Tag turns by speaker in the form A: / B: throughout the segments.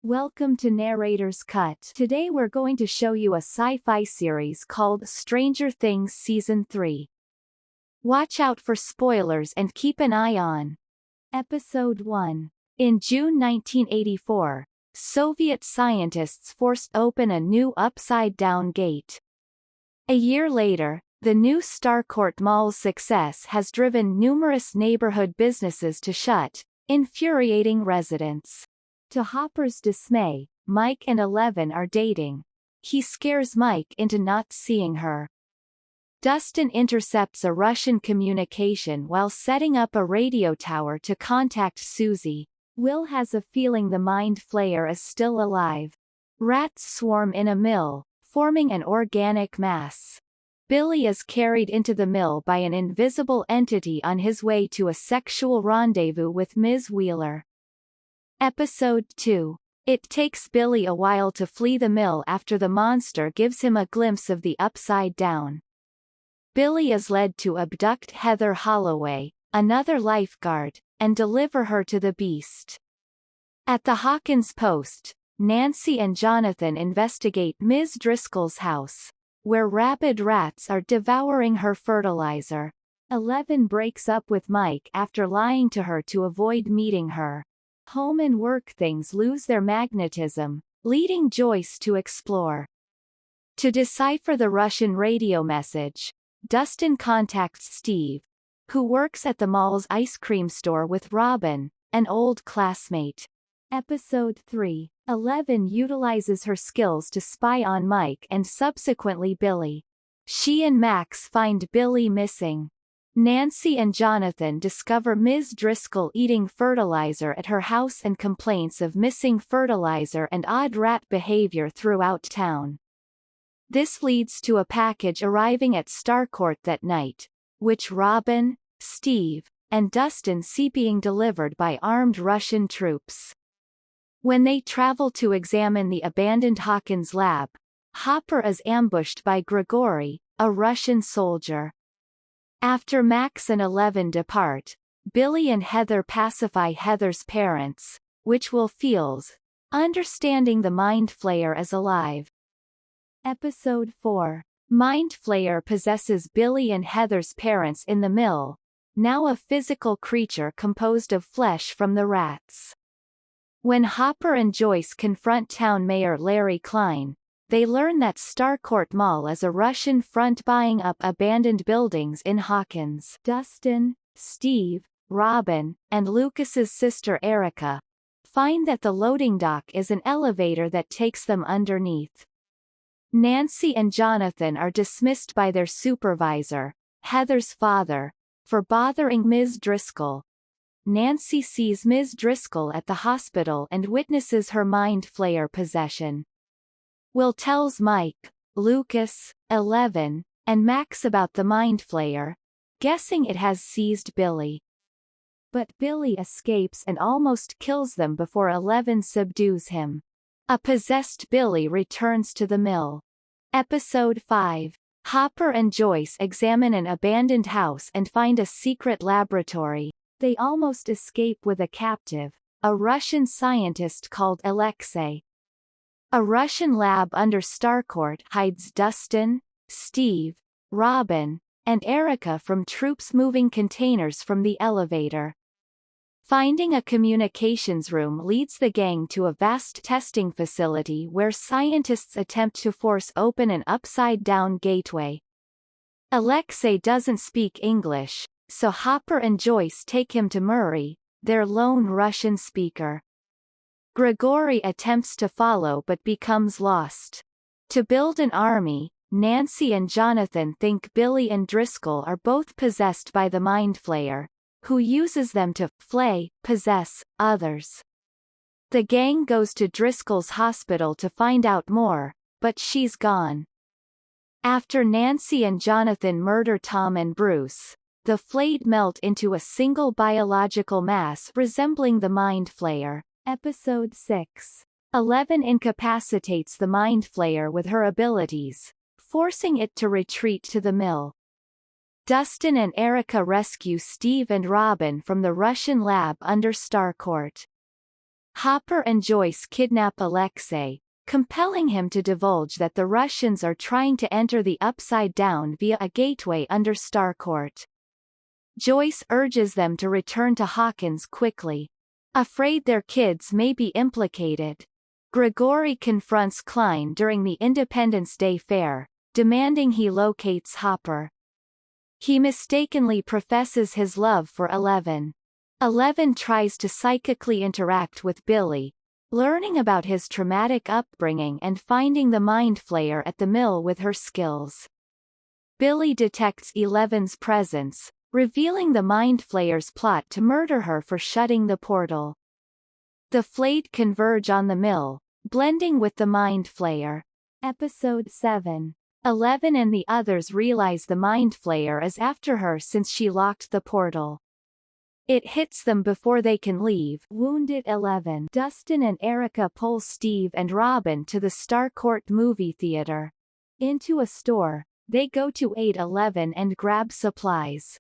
A: Welcome to Narrator's Cut. Today we're going to show you a sci-fi series called Stranger Things Season 3. Watch out for spoilers and keep an eye on Episode 1. In June 1984, Soviet scientists forced open a new upside-down gate. A year later, the new Starcourt Mall's success has driven numerous neighborhood businesses to shut, infuriating residents. To Hopper's dismay, Mike and Eleven are dating. He scares Mike into not seeing her. Dustin intercepts a Russian communication while setting up a radio tower to contact Susie. Will has a feeling the Mind Flayer is still alive. Rats swarm in a mill, forming an organic mass. Billy is carried into the mill by an invisible entity on his way to a sexual rendezvous with Ms. Wheeler. Episode 2. It takes Billy a while to flee the mill after the monster gives him a glimpse of the Upside Down. Billy is led to abduct Heather Holloway, another lifeguard, and deliver her to the beast. At the Hawkins post, Nancy and Jonathan investigate Ms. Driscoll's house, where rabid rats are devouring her fertilizer. Eleven breaks up with Mike after lying to her to avoid meeting her. Home and work things lose their magnetism, leading Joyce to explore. To decipher the Russian radio message, Dustin contacts Steve, who works at the mall's ice cream store with Robin, an old classmate. Episode 3. Eleven utilizes her skills to spy on Mike and subsequently Billy. She and Max find Billy missing. Nancy and Jonathan discover Ms. Driscoll eating fertilizer at her house and complaints of missing fertilizer and odd rat behavior throughout town. This leads to a package arriving at Starcourt that night, which Robin, Steve, and Dustin see being delivered by armed Russian troops. When they travel to examine the abandoned Hawkins lab, Hopper is ambushed by Grigory, a Russian soldier. After Max and Eleven depart, Billy and Heather pacify Heather's parents, which Will feels, understanding the Mind Flayer is alive. Episode 4. Mind Flayer possesses Billy and Heather's parents in the mill, now a physical creature composed of flesh from the rats. When Hopper and Joyce confront town mayor Larry Klein, they learn that Starcourt Mall is a Russian front buying up abandoned buildings in Hawkins. Dustin, Steve, Robin, and Lucas's sister Erica find that the loading dock is an elevator that takes them underneath. Nancy and Jonathan are dismissed by their supervisor, Heather's father, for bothering Ms. Driscoll. Nancy sees Ms. Driscoll at the hospital and witnesses her Mind Flayer possession. Will tells Mike, Lucas, Eleven, and Max about the Mind Flayer, guessing it has seized Billy. But Billy escapes and almost kills them before Eleven subdues him. A possessed Billy returns to the mill. Episode 5. Hopper and Joyce examine an abandoned house and find a secret laboratory. They almost escape with a captive, a Russian scientist called Alexei. A Russian lab under Starcourt hides Dustin, Steve, Robin, and Erica from troops moving containers from the elevator. Finding a communications room leads the gang to a vast testing facility where scientists attempt to force open an upside-down gateway. Alexei doesn't speak English, so Hopper and Joyce take him to Murray, their lone Russian speaker. Grigory attempts to follow but becomes lost. To build an army, Nancy and Jonathan think Billy and Driscoll are both possessed by the Mind Flayer, who uses them to possess others. The gang goes to Driscoll's hospital to find out more, but she's gone. After Nancy and Jonathan murder Tom and Bruce, the flayed melt into a single biological mass resembling the Mind Flayer. Episode 6. Eleven incapacitates the Mind Flayer with her abilities, forcing it to retreat to the mill. Dustin and Erica rescue Steve and Robin from the Russian lab under Starcourt. Hopper and Joyce kidnap Alexei, compelling him to divulge that the Russians are trying to enter the Upside Down via a gateway under Starcourt. Joyce urges them to return to Hawkins quickly. Afraid their kids may be implicated, Grigory confronts Klein during the Independence Day fair, demanding he locates Hopper. He mistakenly professes his love for Eleven. Eleven tries to psychically interact with Billy, learning about his traumatic upbringing and finding the Mind Flayer at the mill with her skills. Billy detects Eleven's presence, revealing the Mind Flayer's plot to murder her for shutting the portal. The Flayed converge on the mill, blending with the Mind Flayer. Episode 7. 11 and the others realize the Mind Flayer is after her since she locked the portal. It hits them before they can leave. Wounded 11. Dustin and Erica pull Steve and Robin to the Starcourt movie theater. Into a store, they go to aid 11 and grab supplies.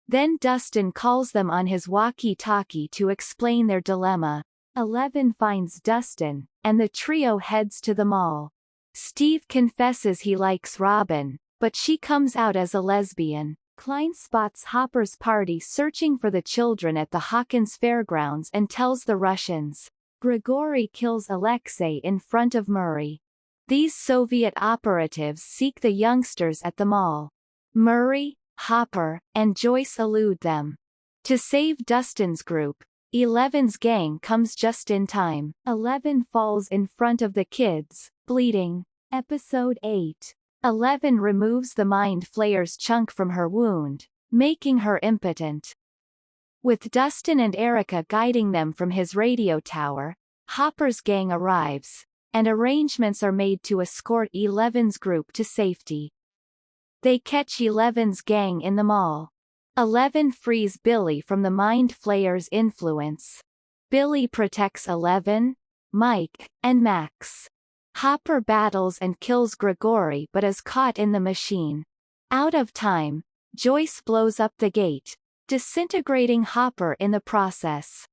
A: Then Dustin calls them on his walkie-talkie to explain their dilemma. 11 finds Dustin, and the trio heads to the mall. Steve confesses he likes Robin, but she comes out as a lesbian. Klein spots Hopper's party searching for the children at the Hawkins fairgrounds and tells the Russians. Grigory kills Alexei in front of Murray. These Soviet operatives seek the youngsters at the mall. Murray, Hopper, and Joyce elude them. To save Dustin's group, 11's gang comes just in time. 11 falls in front of the kids, bleeding. Episode 8. 11 removes the Mind Flayer's chunk from her wound, making her impotent. With Dustin and Erica guiding them from his radio tower, Hopper's gang arrives, and arrangements are made to escort 11's group to safety. They catch 11's gang in the mall. 11 frees Billy from the Mind Flayer's influence. Billy protects 11, Mike, and Max. Hopper battles and kills Grigory but is caught in the machine. Out of time, Joyce blows up the gate, disintegrating Hopper in the process.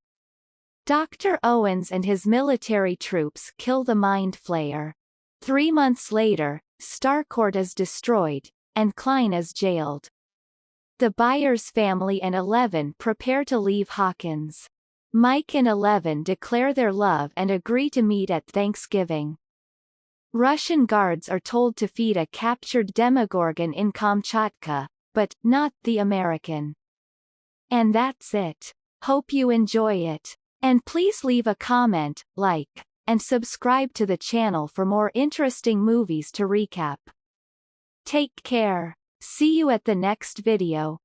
A: Dr. Owens and his military troops kill the Mind Flayer. 3 months later, Starcourt is destroyed, and Klein is jailed. The Byers family and 11 prepare to leave Hawkins. Mike and 11 declare their love and agree to meet at Thanksgiving. Russian guards are told to feed a captured Demogorgon in Kamchatka, but not the American. And that's it. Hope you enjoy it. And please leave a comment, like, and subscribe to the channel for more interesting movies to recap. Take care. See you at the next video.